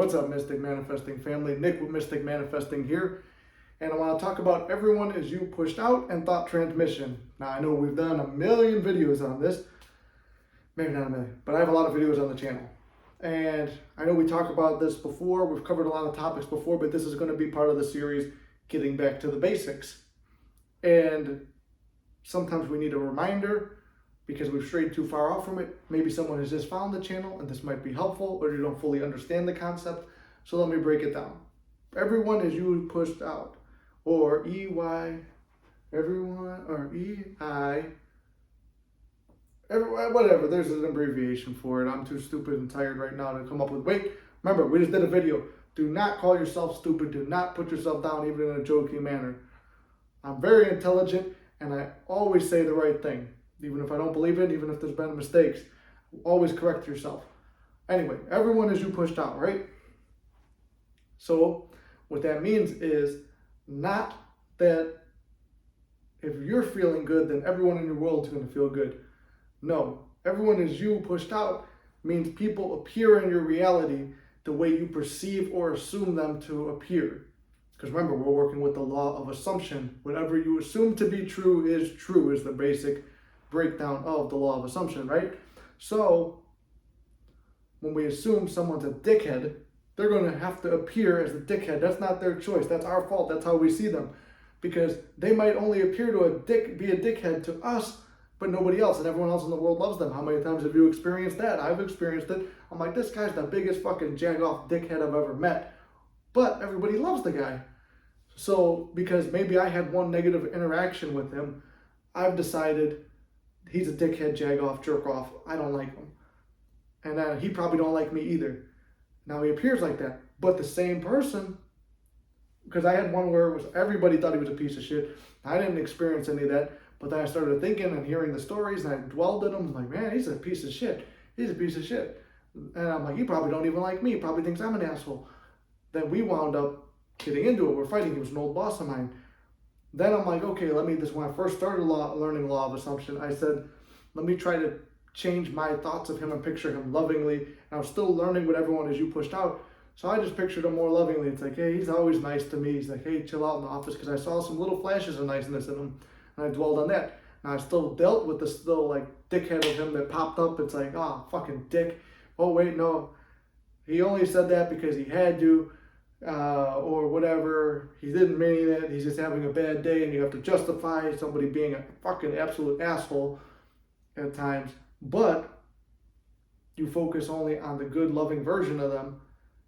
What's up, Mystic Manifesting family? Nick with Mystic Manifesting here. And I want to talk about everyone is you pushed out and thought transmission. Now, I know we've done a million videos on this. Maybe not a million, but I have a lot of videos on the channel. And I know we talked about this before. We've covered a lot of topics before, but this is going to be part of the series, Getting Back to the Basics. And sometimes we need a reminder because we've strayed too far off from it. Maybe someone has just found the channel and this might be helpful, or you don't fully understand the concept. So let me break it down. Everyone is you pushed out, or EY, everyone, or EI, whatever, there's an abbreviation for it. I'm too stupid and tired right now to come up with. Wait, remember, we just did a video. Do not call yourself stupid. Do not put yourself down, even in a joking manner. I'm very intelligent and I always say the right thing. Even if I don't believe it, even if there's been mistakes, always correct yourself. Anyway, everyone is you pushed out, right? So what that means is not that if you're feeling good, then everyone in your world is going to feel good. No, everyone is you pushed out means people appear in your reality the way you perceive or assume them to appear. Because remember, we're working with the law of assumption. Whatever you assume to be true is the basic breakdown of the law of assumption, right? So when we assume someone's a dickhead, they're going to have to appear as a dickhead. That's not their choice. That's our fault. That's how we see them. Because they might only appear to be a dickhead to us, but nobody else, and everyone else in the world loves them. How many times have you experienced that? I've experienced it. I'm like, this guy's the biggest fucking jag-off dickhead I've ever met. But everybody loves the guy. So because maybe I had one negative interaction with him, I've decided he's a dickhead, jag-off, jerk-off. I don't like him. And he probably don't like me either. Now he appears like that. But the same person, because I had one where it was everybody thought he was a piece of shit. I didn't experience any of that. But then I started thinking and hearing the stories and I dwelled in them. I'm like, man, he's a piece of shit. He's a piece of shit. And I'm like, he probably don't even like me. He probably thinks I'm an asshole. Then we wound up getting into it. We're fighting. He was an old boss of mine. Then I'm like, okay, when I first started learning law of assumption, I said, let me try to change my thoughts of him and picture him lovingly. And I was still learning what everyone is you pushed out. So I just pictured him more lovingly. It's like, hey, he's always nice to me. He's like, hey, chill out in the office, because I saw some little flashes of niceness in him. And I dwelled on that. And I still dealt with this little like dickhead of him that popped up. It's like, oh, fucking dick. Oh, wait, no. He only said that because he had to. Or whatever, he didn't mean it, he's just having a bad day, and you have to justify somebody being a fucking absolute asshole at times, but you focus only on the good, loving version of them,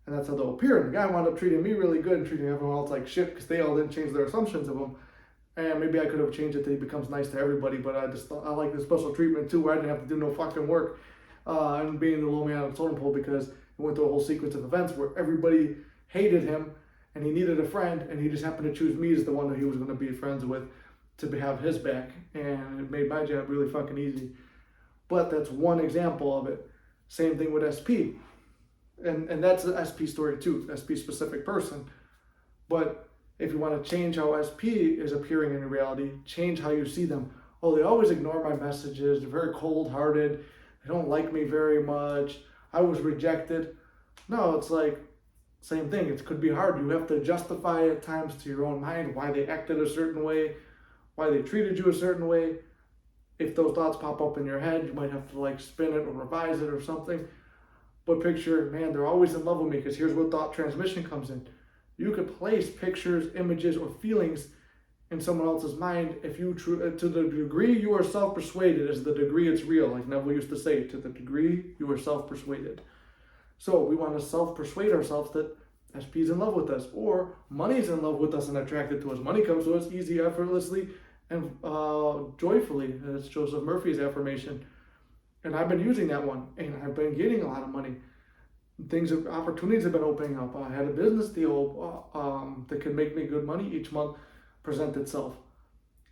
and that's how they'll appear. And the guy wound up treating me really good and treating everyone else like shit because they all didn't change their assumptions of him. And maybe I could have changed it that he becomes nice to everybody, but I like the special treatment too, where I didn't have to do no fucking work and being the low man on the totem pole, because it went through a whole sequence of events where everybody hated him and he needed a friend, and he just happened to choose me as the one that he was going to be friends with to have his back, and it made my job really fucking easy. But that's one example of it. Same thing with SP, and that's an SP story too, SP specific person. But if you want to change how SP is appearing in reality, change how you see them. Oh, they always ignore my messages, they're very cold-hearted, they don't like me very much, I was rejected. No, it's like, same thing. It could be hard. You have to justify at times to your own mind why they acted a certain way, why they treated you a certain way. If those thoughts pop up in your head, you might have to like spin it or revise it or something. But picture, man, they're always in love with me, because here's where thought transmission comes in. You could place pictures, images, or feelings in someone else's mind if you, to the degree you are self-persuaded, is the degree it's real. Like Neville used to say, to the degree you are self-persuaded. So we want to self-persuade ourselves that SP's in love with us, or money's in love with us and attracted to us. Money comes to us easy, effortlessly, and joyfully. It's Joseph Murphy's affirmation. And I've been using that one, and I've been getting a lot of money. Opportunities have been opening up. I had a business deal that could make me good money each month present itself.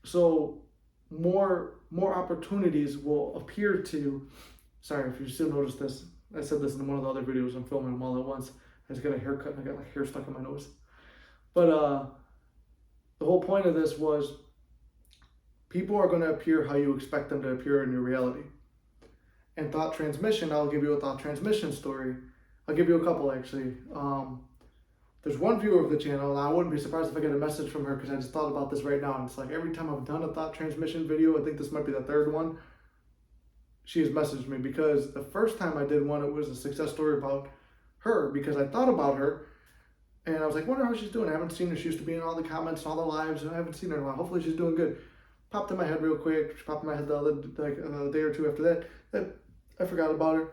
So more opportunities will appear to, sorry if you still notice this, I said this in one of the other videos, I'm filming them all at once. I just got a haircut and I got like hair stuck in my nose. But the whole point of this was, people are going to appear how you expect them to appear in your reality. And thought transmission, I'll give you a thought transmission story. I'll give you a couple actually. There's one viewer of the channel, and I wouldn't be surprised if I get a message from her because I just thought about this right now. And it's like every time I've done a thought transmission video, I think this might be the third one, she has messaged me, because the first time I did one, it was a success story about her, because I thought about her and I was like, wonder how she's doing. I haven't seen her. She used to be in all the comments and all the lives, and I haven't seen her in a while. Hopefully she's doing good. Popped in my head real quick. She popped in my head the other day or two after that I forgot about her.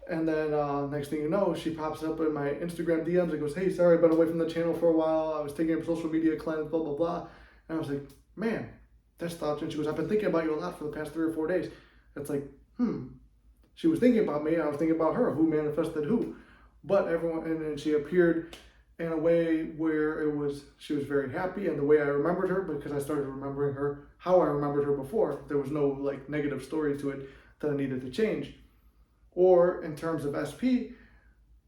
And then next thing you know, she pops up in my Instagram DMs and goes, hey, sorry, I've been away from the channel for a while. I was taking a social media cleanse, blah, blah, blah. And I was like, man, that's thoughts. And she goes, I've been thinking about you a lot for the past 3 or 4 days. It's like, She was thinking about me, and I was thinking about her. Who manifested who? But everyone, and then she appeared in a way where she was very happy, and the way I remembered her, because I started remembering her how I remembered her before. There was no like negative story to it that I needed to change. Or in terms of SP,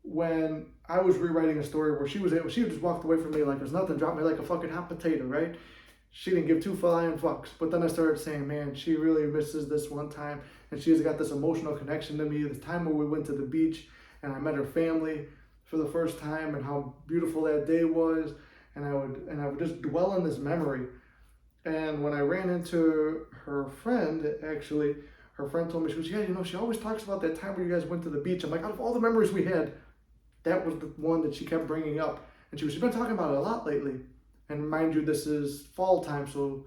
when I was rewriting a story where she just walked away from me like there's nothing, dropped me like a fucking hot potato, right? She didn't give 2 flying fucks. But then I started saying, man, she really misses this one time, and she's got this emotional connection to me. This time where we went to the beach and I met her family for the first time, and how beautiful that day was. And I would just dwell in this memory. And when I ran into her friend, actually, her friend told me, she goes, yeah, she always talks about that time where you guys went to the beach. I'm like, out of all the memories we had, that was the one that she kept bringing up. And she's been talking about it a lot lately. And mind you, this is fall time, so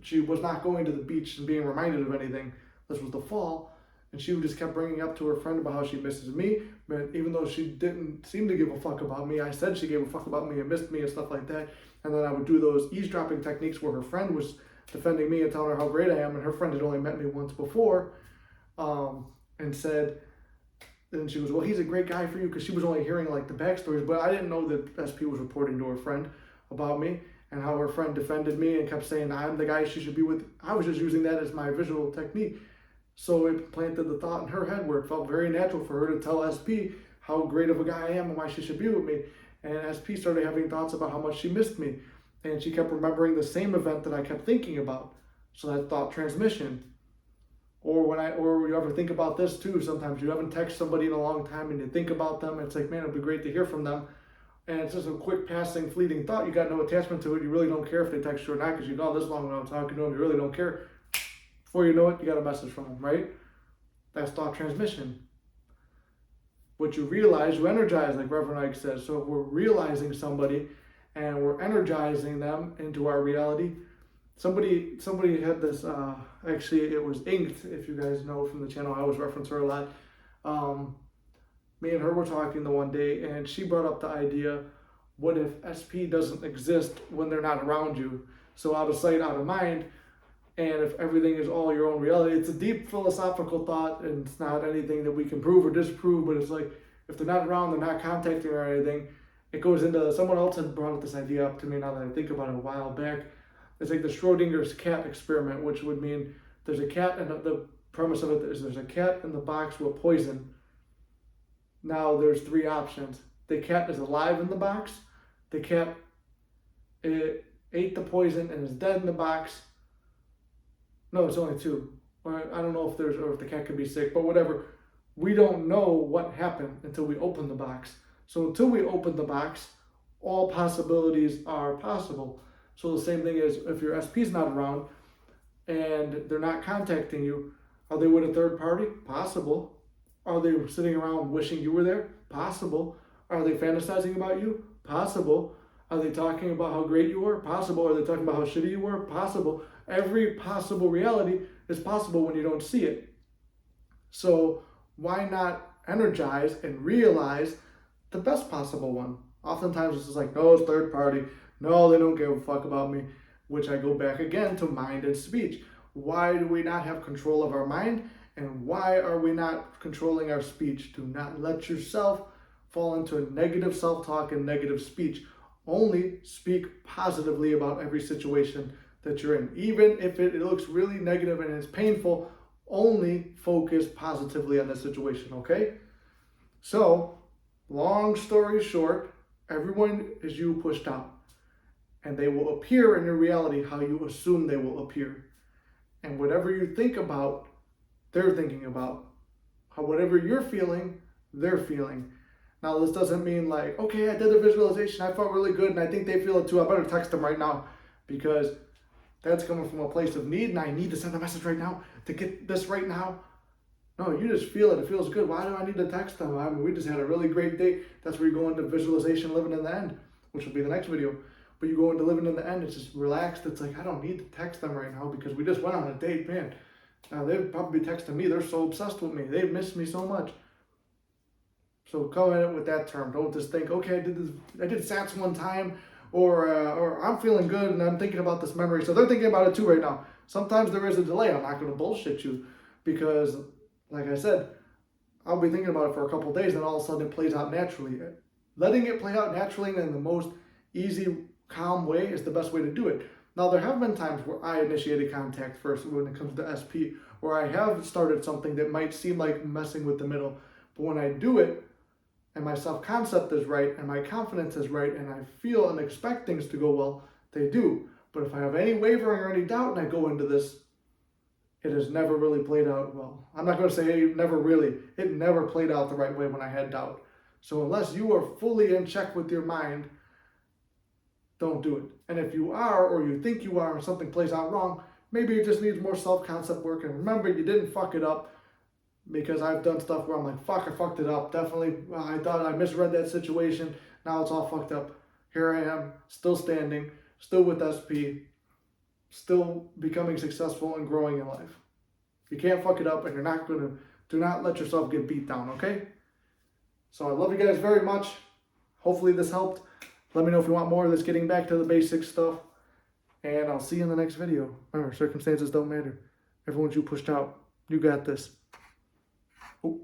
she was not going to the beach and being reminded of anything. This was the fall. And she just kept bringing up to her friend about how she misses me. But even though she didn't seem to give a fuck about me, I said she gave a fuck about me and missed me and stuff like that. And then I would do those eavesdropping techniques where her friend was defending me and telling her how great I am, and her friend had only met me once before, and said, and she goes, well, he's a great guy for you, because she was only hearing like the backstories, but I didn't know that SP was reporting to her friend about me, and how her friend defended me and kept saying I'm the guy she should be with. I was just using that as my visual technique. So it planted the thought in her head where it felt very natural for her to tell SP how great of a guy I am and why she should be with me. And SP started having thoughts about how much she missed me. And she kept remembering the same event that I kept thinking about. So that thought transmission. Or you ever think about this too, sometimes you haven't texted somebody in a long time and you think about them, and it's like, man, it'd be great to hear from them. And it's just a quick passing fleeting thought. You got no attachment to it. You really don't care if they text you or not, because you know this long when I'm talking to them, you really don't care. Before you know it, you got a message from them, right? That's thought transmission. What you realize, you energize, like Reverend Ike says. So if we're realizing somebody and we're energizing them into our reality. Somebody had this, actually it was Inked, if you guys know from the channel, I always reference her a lot. Me and her were talking the one day, and she brought up the idea, what if SP doesn't exist when they're not around you? So out of sight, out of mind, and if everything is all your own reality. It's a deep philosophical thought, and it's not anything that we can prove or disprove, but it's like, if they're not around, they're not contacting or anything, it goes into, someone else had brought this idea up to me now that I think about it a while back. It's like the Schrodinger's cat experiment, which would mean there's a cat, and the premise of it is there's a cat in the box with poison. Now there's 3 options. The cat is alive in the box, the cat ate the poison and is dead in the box. No, it's only 2. Or I don't know if the cat could be sick, but whatever. We don't know what happened until we open the box. So until we open the box, all possibilities are possible. So the same thing is, if your SP is not around and they're not contacting you, are they with a third party? Possible. Are they sitting around wishing you were there? Possible. Are they fantasizing about you? Possible. Are they talking about how great you were? Possible. Are they talking about how shitty you were? Possible. Every possible reality is possible when you don't see it. So why not energize and realize the best possible one? Oftentimes it's just like, no, it's third party. No, they don't give a fuck about me. Which I go back again to mind and speech. Why do we not have control of our mind? And why are we not controlling our speech? Do not let yourself fall into a negative self-talk and negative speech. Only speak positively about every situation that you're in. Even if it looks really negative and it's painful, only focus positively on the situation, okay? So, long story short, everyone is you pushed out. And they will appear in your reality how you assume they will appear. And whatever you think about, they're thinking about. Whatever you're feeling, they're feeling. Now, this doesn't mean like, okay, I did the visualization, I felt really good, and I think they feel it too. I better text them right now, because that's coming from a place of need, and I need to send a message right now to get this right now. No, you just feel it. It feels good. Why do I need to text them? I mean, we just had a really great day. That's where you go into visualization, living in the end, which will be the next video. But you go into living in the end, it's just relaxed. It's like, I don't need to text them right now because we just went on a date, man. Now, they'd probably be texting me. They're so obsessed with me. They miss me so much. So come at it with that term. Don't just think, okay, I did SATs one time, or I'm feeling good and I'm thinking about this memory. So they're thinking about it too right now. Sometimes there is a delay. I'm not going to bullshit you, because, like I said, I'll be thinking about it for a couple of days, and all of a sudden it plays out naturally. Letting it play out naturally in the most easy, calm way is the best way to do it. Now, there have been times where I initiated contact first when it comes to SP, where I have started something that might seem like messing with the middle. But when I do it, and my self-concept is right, and my confidence is right, and I feel and expect things to go well, they do. But if I have any wavering or any doubt and I go into this, it has never really played out well. I'm not going to say never really. It never played out the right way when I had doubt. So unless you are fully in check with your mind, don't do it. And if you are, or you think you are, and something plays out wrong, maybe it just needs more self-concept work. And remember, you didn't fuck it up, because I've done stuff where I'm like, fuck, I fucked it up. Definitely, I thought I misread that situation. Now it's all fucked up. Here I am, still standing, still with SP, still becoming successful and growing in life. You can't fuck it up, and you're not going to, do not let yourself get beat down, okay? So I love you guys very much. Hopefully this helped. Let me know if you want more of this, getting back to the basic stuff. And I'll see you in the next video. Remember, circumstances don't matter. Everyone's you pushed out. You got this. Oh.